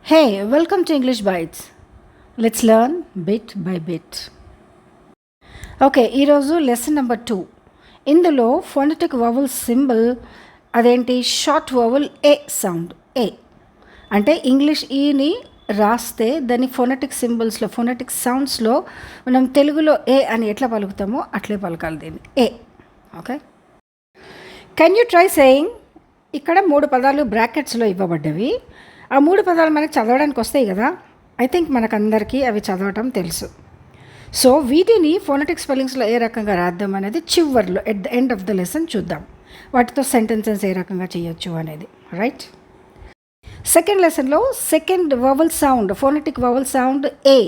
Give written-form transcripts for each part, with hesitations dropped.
Hey, welcome to English Bites. Let's learn bit by bit. Okay, ఈరోజు lesson number 2. ఇందులో phonetic vowel symbol అదేంటి, short vowel ఏ sound. ఏ అంటే English ఈని రాస్తే దాన్ని phonetic సింబల్స్లో, phonetic సౌండ్స్లో మనం తెలుగులో ఏ అని ఎట్లా పలుకుతామో అట్లే పలకాలి దీన్ని, A. Okay, can you try saying? ఇక్కడ 3 పదాలు బ్రాకెట్స్లో ఇవ్వబడ్డవి. ఆ 3 పదాలు మనకి చదవడానికి వస్తాయి కదా. ఐ థింక్ మనకందరికీ అవి చదవటం తెలుసు. సో వీటిని ఫోనెటిక్ స్పెల్లింగ్స్లో ఏ రకంగా రాద్దాం అనేది చివర్లో at the end of the lesson చూద్దాం. వాటితో సెంటెన్సెస్ ఏ రకంగా చేయొచ్చు అనేది. రైట్, సెకండ్ లెసన్లో second vowel sound, phonetic vowel sound A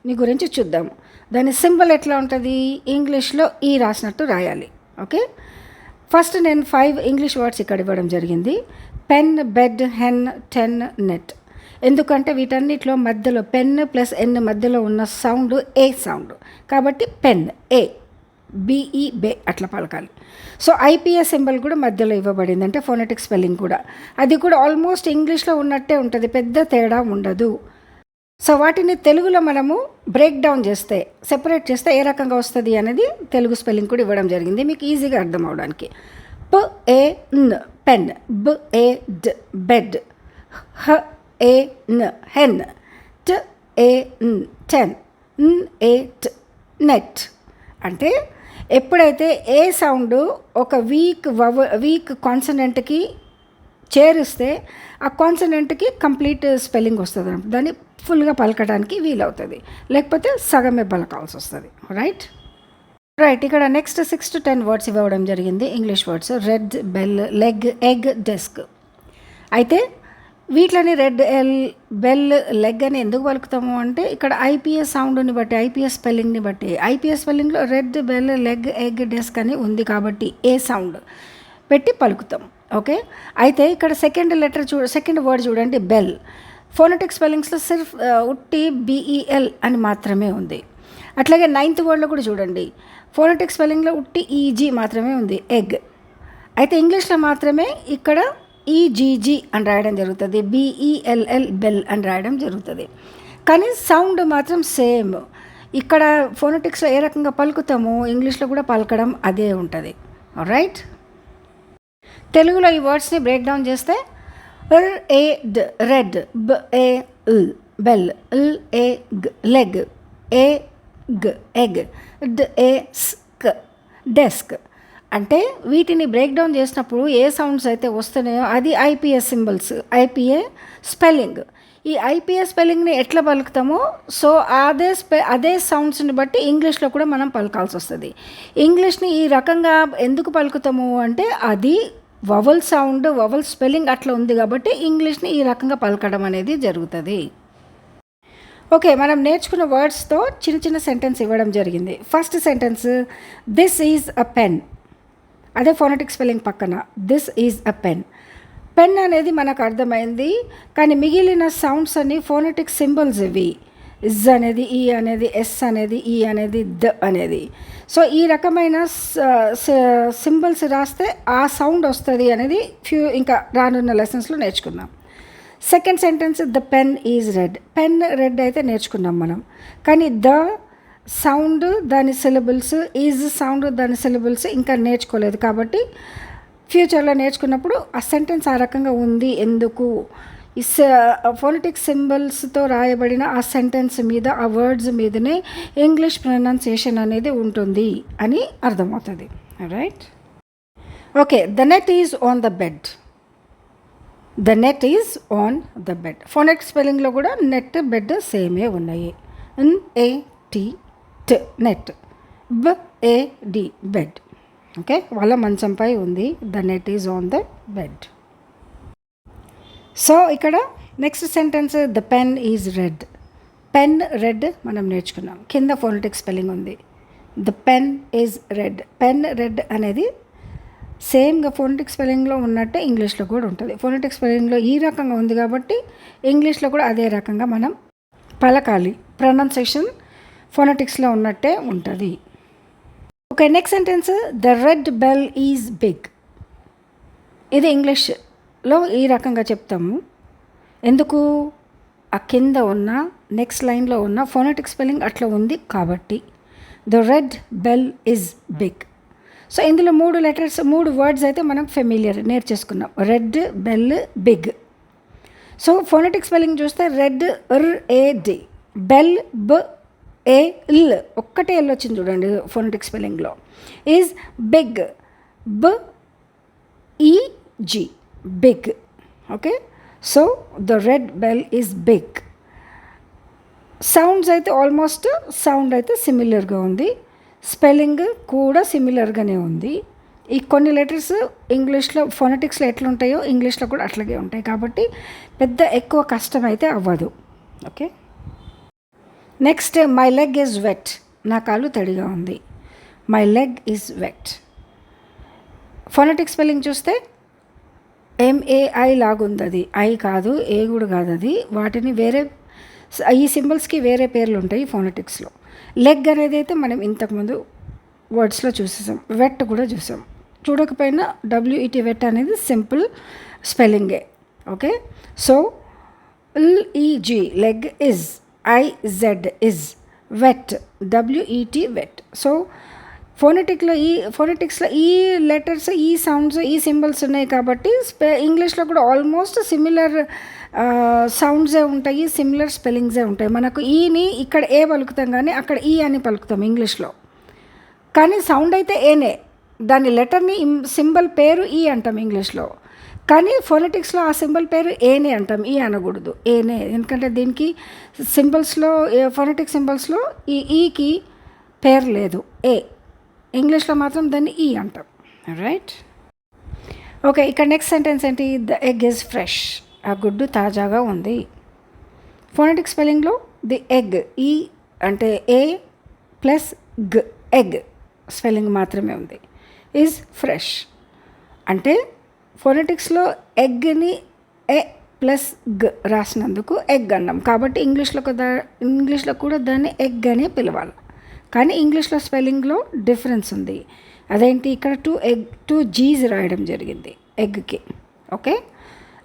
ని గురించి చూద్దాం. దాని సింబల్ ఎట్లా ఉంటుంది, ఇంగ్లీష్లో ఈ రాసినట్టు రాయాలి. ఓకే, ఫస్ట్ నేను 5 ఇంగ్లీష్ వర్డ్స్ ఇక్కడ ఇవ్వడం జరిగింది. Pen, bed, hen, ten, net. ఎందుకంటే వీటన్నిటిలో మధ్యలో పెన్ ప్లస్ ఎన్ మధ్యలో ఉన్న సౌండ్ ఏ సౌండ్ కాబట్టి పెన్, ఏ, బిఈ, బే అట్లా పలకాలి. సో ఐపీఎస్ సింబల్ కూడా మధ్యలో ఇవ్వబడింది, అంటే ఫోనెటిక్ స్పెల్లింగ్ కూడా. అది కూడా ఆల్మోస్ట్ ఇంగ్లీష్లో ఉన్నట్టే ఉంటుంది, పెద్ద తేడా ఉండదు. సో వాటిని తెలుగులో మనము బ్రేక్ డౌన్ చేస్తే, సెపరేట్ చేస్తే ఏ రకంగా వస్తుంది అనేది తెలుగు స్పెల్లింగ్ కూడా ఇవ్వడం జరిగింది మీకు ఈజీగా అర్థం అవడానికి. ప ఏ న్ పెన్, బ ఏ డ్ బెడ్, హ ఏ న్ హెన్, ట ఏ న్ టెన్, న్ ఏ ట్ నెట్. అంటే ఎప్పుడైతే ఏ సౌండ్ ఒక వీక్ కాన్సనెంట్కి చేరిస్తే ఆ కాన్సనెంట్కి కంప్లీట్ స్పెల్లింగ్ వస్తుంది అన్నమాట. దాన్ని ఫుల్గా పలకడానికి వీలవుతుంది, లేకపోతే సగమే పలకాల్సి వస్తుంది. రైట్, ఇక్కడ నెక్స్ట్ 6 to 10 వర్డ్స్ ఇవ్వడం జరిగింది, English words. Red, bell, leg, egg, desk. అయితే వీటిని రెడ్, బెల్, లెగ్ అని ఎందుకు పలుకుతాము అంటే ఇక్కడ ఐపీఎస్ సౌండ్ని బట్టి, ఐపీఎస్ స్పెల్లింగ్ని బట్టి. ఐపీఎస్ స్పెల్లింగ్లో red, bell, leg, egg, desk అని ఉంది కాబట్టి ఏ సౌండ్ పెట్టి పలుకుతాం. ఓకే, అయితే ఇక్కడ సెకండ్ వర్డ్ చూడండి, బెల్. ఫోనెటిక్ స్పెల్లింగ్స్లో సిర్ఫ్ ఉట్టి బిఈఎల్ అని మాత్రమే ఉంది. అట్లాగే 9th వర్డ్లో కూడా చూడండి, ఫోనెటిక్ స్పెల్లింగ్లో ఉట్టి ఈజీ మాత్రమే ఉంది, ఎగ్. అయితే ఇంగ్లీష్లో మాత్రమే ఇక్కడ ఈజీజీ అని రాయడం జరుగుతుంది, బిఈఎల్ఎల్ బెల్ అని రాయడం జరుగుతుంది. కానీ సౌండ్ మాత్రం సేమ్. ఇక్కడ ఫోనెటిక్స్లో ఏ రకంగా పలుకుతామో ఇంగ్లీష్లో కూడా పలకడం అదే ఉంటుంది. రైట్, తెలుగులో ఈ వర్డ్స్ని బ్రేక్ డౌన్ చేస్తే ర్ ఏ డ్ రెడ్, బ ఏ ల్ బెల్, ల్ ఏ గ్ లెగ్, ఏ గ్ ఎగ్, డ్ ఏ స్క్ డెస్క్. అంటే వీటిని బ్రేక్ డౌన్ చేసినప్పుడు ఏ సౌండ్స్ అయితే వస్తున్నాయో అది ఐపీఎస్ సింబల్స్, ఐపీఏ స్పెల్లింగ్. ఈ ఐపీఎస్ స్పెల్లింగ్ని ఎట్లా పలుకుతామో సో అదే సౌండ్స్ని బట్టి ఇంగ్లీష్లో కూడా మనం పలకాల్సి వస్తుంది. ఇంగ్లీష్ని ఈ రకంగా ఎందుకు పలుకుతాము అంటే అది వవల్ సౌండ్, వవల్ స్పెల్లింగ్ అట్లా ఉంది కాబట్టి ఇంగ్లీష్ని ఈ రకంగా పలకడం అనేది జరుగుతుంది. ఓకే, మనం నేర్చుకున్న వర్డ్స్తో చిన్న సెంటెన్స్ ఇవ్వడం జరిగింది. First sentence, this is a pen. అదే ఫోనెటిక్ స్పెల్లింగ్ పక్కన this is a pen. Pen అనేది మనకు అర్థమైంది, కానీ మిగిలిన సౌండ్స్ అన్ని ఫోనెటిక్ సింబల్స్ ఇవి. ఇజ్ అనేది, ఈ అనేది, ఎస్ అనేది, ఈ అనేది, ద అనేది. సో ఈ రకమైన సింబల్స్ రాస్తే ఆ సౌండ్ వస్తుంది అనేది ఇంకా రానున్న లెసన్స్లో నేర్చుకుందాం. Second sentence, the pen is red. Pen red అయితే నేర్చుకున్నాం మనం, కానీ ద సౌండ్ దాని సిలబుల్స్, ఈజ్ సౌండ్ దాని సిలబుల్స్ ఇంకా నేర్చుకోలేదు. కాబట్టి ఫ్యూచర్లో నేర్చుకున్నప్పుడు ఆ సెంటెన్స్ ఆ రకంగా ఉంది ఎందుకు, ఈ ఫోనెటిక్ సింబల్స్తో రాయబడిన ఆ సెంటెన్స్ మీద, ఆ వర్డ్స్ మీదనే ఇంగ్లీష్ ప్రొనౌన్సియేషన్ అనేది ఉంటుంది అని అర్థమవుతుంది. Right, okay, the net is on the bed. The net is on the bed. Phonetic స్పెల్లింగ్లో కూడా నెట్, బెడ్ సేమే ఉన్నాయి. NAT net, BAD bed. Okay, వాళ్ళ మంచంపై ఉంది. The net is on the bed. So ఇక్కడ next sentence, the pen is red. Pen red మనం నేర్చుకున్నాం, కింద ఫోనెటిక్ స్పెల్లింగ్ ఉంది. The pen is red. Pen red అనేది సేమ్గా ఫోనెటిక్ స్పెల్లింగ్లో ఉన్నట్టే ఇంగ్లీష్లో కూడా ఉంటుంది. ఫోనెటిక్ స్పెల్లింగ్లో ఈ రకంగా ఉంది కాబట్టి ఇంగ్లీష్లో కూడా అదే రకంగా మనం పలకాలి. ప్రొనౌన్సియేషన్ ఫోనెటిక్స్లో ఉన్నట్టే ఉంటుంది. Okay, next sentence, the red bell is big. ఇది ఇంగ్లీష్లో ఈ రకంగా చెప్తాము. ఎందుకు ఆ కింద ఉన్న నెక్స్ట్ లైన్లో ఉన్న ఫోనెటిక్ స్పెల్లింగ్ అట్లా ఉంది కాబట్టి the red bell is big. So ఇందులో 3 వర్డ్స్ అయితే మనం ఫెమిలియర్ నేర్చేసుకున్నాం. Red, bell, big. So phonetic spelling చూస్తే రెడ్ RAD, బెల్ BAL, ఒక్కటే ఎల్ వచ్చింది చూడండి ఫోనెటిక్ స్పెల్లింగ్లో. Is big, BEG, big. Okay, so the red bell is big. Sounds అయితే ఆల్మోస్ట్ సౌండ్ అయితే సిమిలర్గా ఉంది, స్పెల్లింగ్ కూడా సిమిలర్గానే ఉంది. ఈ కొన్ని లెటర్స్ ఇంగ్లీష్లో ఫోనెటిక్స్లో ఎట్లుంటాయో ఇంగ్లీష్లో కూడా అట్లాగే ఉంటాయి కాబట్టి పెద్ద ఎక్కువ కష్టం అయితే అవ్వదు. Okay, next my leg is wet, నా కాలు తడిగా ఉంది. My leg is wet. Phonetic spelling చూస్తే MAI లాగుంది, అది ఐ కాదు, ఏ కూడా కాదు, అది వాటిని వేరే ఈ సింబల్స్కి వేరే పేర్లు ఉంటాయి ఫోనెటిక్స్లో. లెగ్ అనేది అయితే మనం ఇంతకుముందు వర్డ్స్లో చూసేసాం, వెట్ కూడా చూసాం. చూడకపోయినా WET వెట్ అనేది సింపుల్ స్పెల్లింగే. Okay, so LEG leg is, IZ is, wet WET wet. So ఫోనెటిక్స్లో ఈ లెటర్స్, ఈ సౌండ్స్, ఈ సింబల్స్ ఉన్నాయి కాబట్టి ఇంగ్లీష్లో కూడా ఆల్మోస్ట్ సిమిలర్ సౌండ్సే ఉంటాయి, సిమిలర్ స్పెల్లింగ్సే ఉంటాయి. మనకు ఈని ఇక్కడ ఏ పలుకుతాం కానీ అక్కడ ఈ అని పలుకుతాం ఇంగ్లీష్లో, కానీ సౌండ్ అయితే ఏనే. దాని లెటర్ని సింబల్ పేరు ఈ అంటాం ఇంగ్లీష్లో, కానీ ఫోనెటిక్స్లో ఆ సింబల్ పేరు ఏనే అంటాం, ఈ అనకూడదు, ఏనే. ఎందుకంటే దీనికి సింబల్స్లో, ఫోనెటిక్ సింబల్స్లో ఈ ఈకి పేరు లేదు, ఏ. ఇంగ్లీష్లో మాత్రం దాన్ని ఈ అంటాం. Right, okay. ఇక్కడ నెక్స్ట్ సెంటెన్స్ ఏంటి? ద ఎగ్ ఈజ్ ఫ్రెష్, ఆ గుడ్డు తాజాగా ఉంది. ఫోనెటిక్ స్పెల్లింగ్లో ది ఎగ్, ఈ అంటే A+G, ఎగ్ స్పెల్లింగ్ మాత్రమే ఉంది. ఈజ్ ఫ్రెష్ అంటే ఫోనెటిక్స్లో ఎగ్ని A+G రాసినందుకు ఎగ్ అన్నాం కాబట్టి ఇంగ్లీష్లో కూడా దాన్ని ఎగ్ అనే పిలవాలి. కానీ ఇంగ్లీష్లో స్పెల్లింగ్లో డిఫరెన్స్ ఉంది. అదేంటి? ఇక్కడ 2 G's రాయడం జరిగింది ఎగ్కి. ఓకే,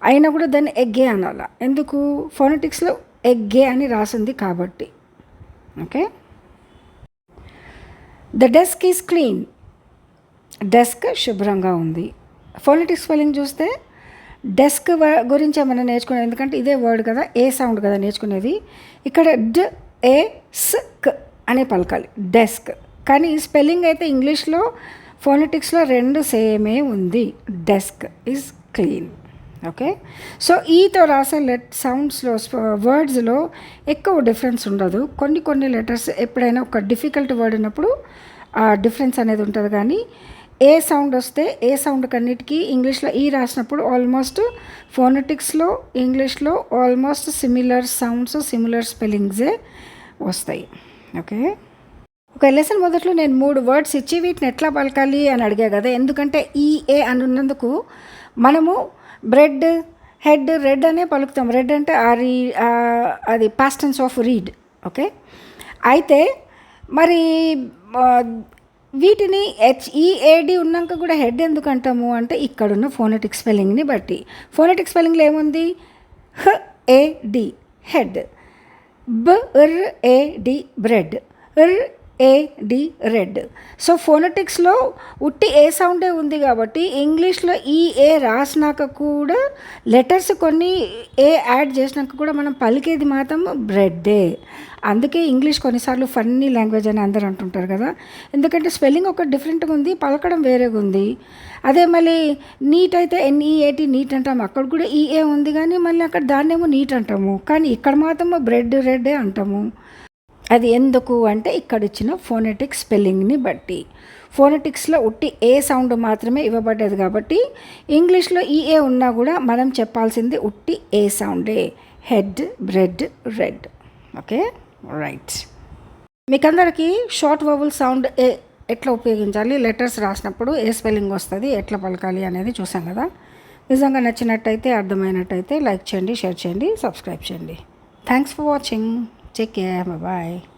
అయినా కూడా దాన్ని ఎగ్గే అనాల. ఎందుకు? ఫోనెటిక్స్లో ఎగ్గే అని రాసింది కాబట్టి. Okay, the desk is clean, desk శుభ్రంగా ఉంది. ఫోనెటిక్ స్పెల్లింగ్ చూస్తే డెస్క్ గురించి ఏమైనా నేర్చుకునేది, ఎందుకంటే ఇదే వర్డ్ కదా, ఏ సౌండ్ కదా నేర్చుకునేది. ఇక్కడ DESK అనే పలకాలి, డెస్క్. కానీ స్పెల్లింగ్ అయితే ఇంగ్లీష్లో ఫోనెటిక్స్లో 2 సేమే ఉంది. Desk is clean. Okay, so ఈతో రాసే సౌండ్స్లో వర్డ్స్లో ఎక్కువ డిఫరెన్స్ ఉండదు. కొన్ని లెటర్స్ ఎప్పుడైనా ఒక డిఫికల్ట్ వర్డ్ ఉన్నప్పుడు ఆ డిఫరెన్స్ అనేది ఉంటుంది. కానీ ఏ సౌండ్ వస్తే ఏ సౌండ్ కన్నిటికీ ఇంగ్లీష్లో ఈ రాసినప్పుడు ఆల్మోస్ట్ ఫోనెటిక్స్లో ఇంగ్లీష్లో ఆల్మోస్ట్ సిమిలర్ సౌండ్స్, సిమిలర్ స్పెల్లింగ్సే వస్తాయి. ఓకే, ఒక లెసన్ మొదట్లో నేను 3 వర్డ్స్ ఇచ్చి వీటిని ఎట్లా పలకాలి అని అడిగా కదా. ఎందుకంటే ఏ అని ఉన్నందుకు మనము బ్రెడ్, హెడ్, రెడ్ అనే పలుకుతాం. రెడ్ అంటే అది past tense of read. Okay, అయితే మరి వీటిని HEAD ఉన్నాక కూడా హెడ్ ఎందుకు అంటాము అంటే ఇక్కడున్న ఫోనెటిక్ స్పెల్లింగ్ని బట్టి. ఫోనెటిక్ స్పెల్లింగ్లో ఏముంది? HAD head, BRAD bread, RAD red. So ఫోనెటిక్స్లో ఉట్టి ఏ సౌండే ఉంది కాబట్టి ఇంగ్లీష్లో ఈ ఏ రాసినాక కూడా లెటర్స్ కొన్ని ఏ యాడ్ చేసినాక కూడా మనం పలికేది మాత్రం బ్రెడ్డే. అందుకే ఇంగ్లీష్ కొన్నిసార్లు ఫన్నీ లాంగ్వేజ్ అని అందరూ అంటుంటారు కదా, ఎందుకంటే స్పెల్లింగ్ ఒక డిఫరెంట్గా ఉంది, పలకడం వేరేగా ఉంది. అదే మళ్ళీ నీట్ అయితే NEAT నీట్ అంటాము, అక్కడ కూడా EA ఉంది కానీ మళ్ళీ అక్కడ దాన్నేమో నీట్ అంటాము, కానీ ఇక్కడ మాత్రం బ్రెడ్ రెడ్డే అంటాము. అది ఎందుకు అంటే ఇక్కడ ఇచ్చిన ఫోనెటిక్ స్పెల్లింగ్ని బట్టి. ఫోనెటిక్స్లో ఉట్టి ఏ సౌండ్ మాత్రమే ఇవ్వబడ్డది కాబట్టి ఇంగ్లీష్లో EA ఉన్నా కూడా మనం చెప్పాల్సింది ఉట్టి ఏ సౌండే, head, bread, red. Okay, right. మీకందరికీ షార్ట్ వవల్ సౌండ్ ఎట్లా ఉపయోగించాలి, లెటర్స్ రాసినప్పుడు ఏ స్పెల్లింగ్ వస్తుంది, ఎట్లా పలకాలి అనేది చూసాం కదా. నిజంగా నచ్చినట్టయితే, అర్థమైనట్టయితే లైక్ చేయండి, షేర్ చేయండి, సబ్స్క్రైబ్ చేయండి. Thanks for watching. Take care. Bye-bye.